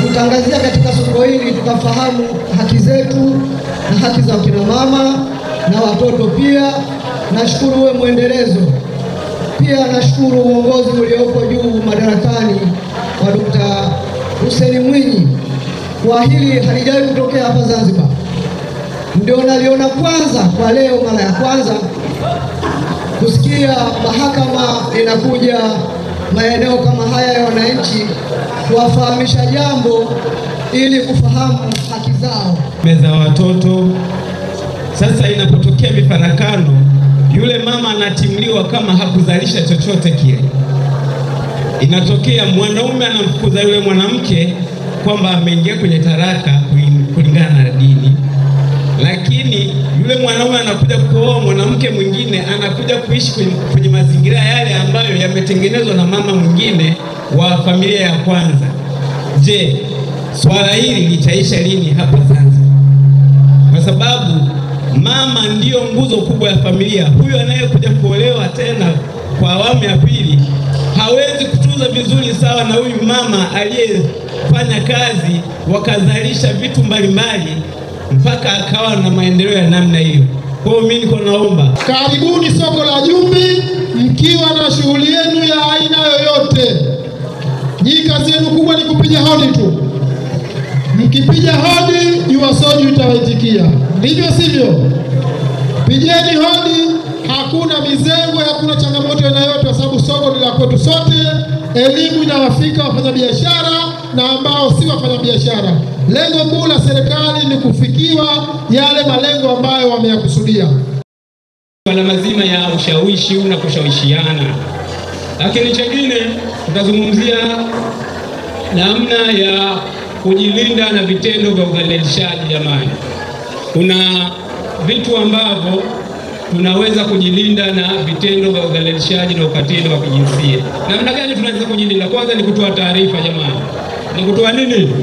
Tutangazia katika soko hili tukafahamu haki zetu na haki za kina mama na watoto pia. Nashukuru uwe mwendelezo. Pia nashukuru uongozi uliopo juu madarakani wa Dr. Hussein Mwinyi. Kwa hili halijawahi kutokea hapa Zanzibar. Ndio naliona kwanza kwa leo, mara ya kwanza kusikia mahakama inakuja maeneo kama haya ya wananchi kuwafahamisha jambo ili kufahamu haki zao. Meza watoto sasa inapotokea mifarakano, yule mama anatimuliwa kama hakuzalisha chochote kile. Inatokea mwanaume anamfukuza yule mwanamke kwamba ameingia kwenye taraka kulingana na dini, lakini yule mwanaume anakuja kuoa mwanamke mwingine, anakuja kuishi kwenye mazingira yale ambayo yametengenezwa na mama mwingine wa familia ya kwanza. Je, swala hili litaisha lini hapa Zanzibar? Kwa sababu mama ndiyo nguzo kubwa ya familia. Huyo anayekuja kuolewa tena kwa awamu ya pili hawezi kutunza vizuri sawa na huyu mama aliyefanya kazi wakazalisha vitu mbalimbali mpaka akawa na maendeleo ya namna hiyo. Kwa hiyo mimi niko naomba, karibuni soko la Jumbi mkiwa na shughuli yenu ya aina yoyote. Nyinyi kazi yenu kubwa ni kupiga hodi tu. Mkipiga hodi jua soju itawaitikia. Ndivyo sivyo? Pigeni hodi, hakuna mizengo, hakuna changamoto yoyote kwa sababu soko ni la kwetu sote. Elimu inawafika wafanyabiashara na ambao si wafanyabiashara. Lengo kuu la serikali ni kufikiwa yale malengo ambayo wameyakusudia. Swala mazima ya ushawishi na kushawishiana. Lakini chengine tutazungumzia namna ya kujilinda na vitendo vya udhalilishaji. Jamani, kuna vitu ambavyo tunaweza kujilinda na vitendo vya udhalilishaji na ukatili wa kijinsia. Namna gani tunaweza kujilinda? Kwanza ni kutoa taarifa. Jamani, ni kutoa nini?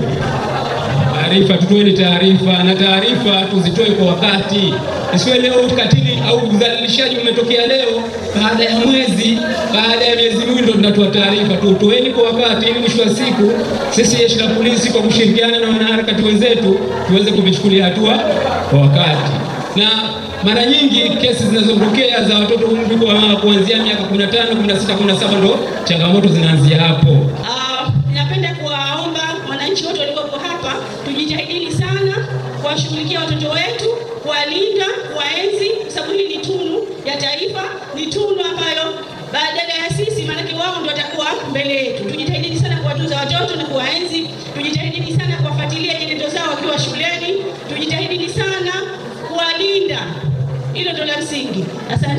Taarifa. Tutoeni taarifa, na taarifa tuzitoe kwa wakati. Isiwe leo ukatili au udhalilishaji umetokea leo, baada ya mwezi, baada ya miezi miwili ndio tunatoa taarifa. Tutoeni kwa wakati ili mwisho wa siku sisi jeshi la polisi kwa kushirikiana na wanaharakati wenzetu tuweze kuvichukulia hatua kwa wakati. Na mara nyingi kesi zinazotokea za watoto umri kuanzia miaka 15, 16, 17 ndo changamoto zinaanzia hapo. Ninapenda kuwaomba wananchi wote walioko hapa tujitahidi sana kuwashughulikia watoto wetu, kuwalinda, kuwaenzi, kwa sababu hii ni tunu ya taifa, ni tunu ambayo badala ya sisi, maana wao ndio watakuwa mbele yetu. Tujitahidi sana kuwatunza watoto na kuwaenzi, tujitahidi sana kuwafuatilia nyenendo zao wakiwa shuleni, tujitahidi sana kuwalinda. Hilo ndio la msingi. Asante.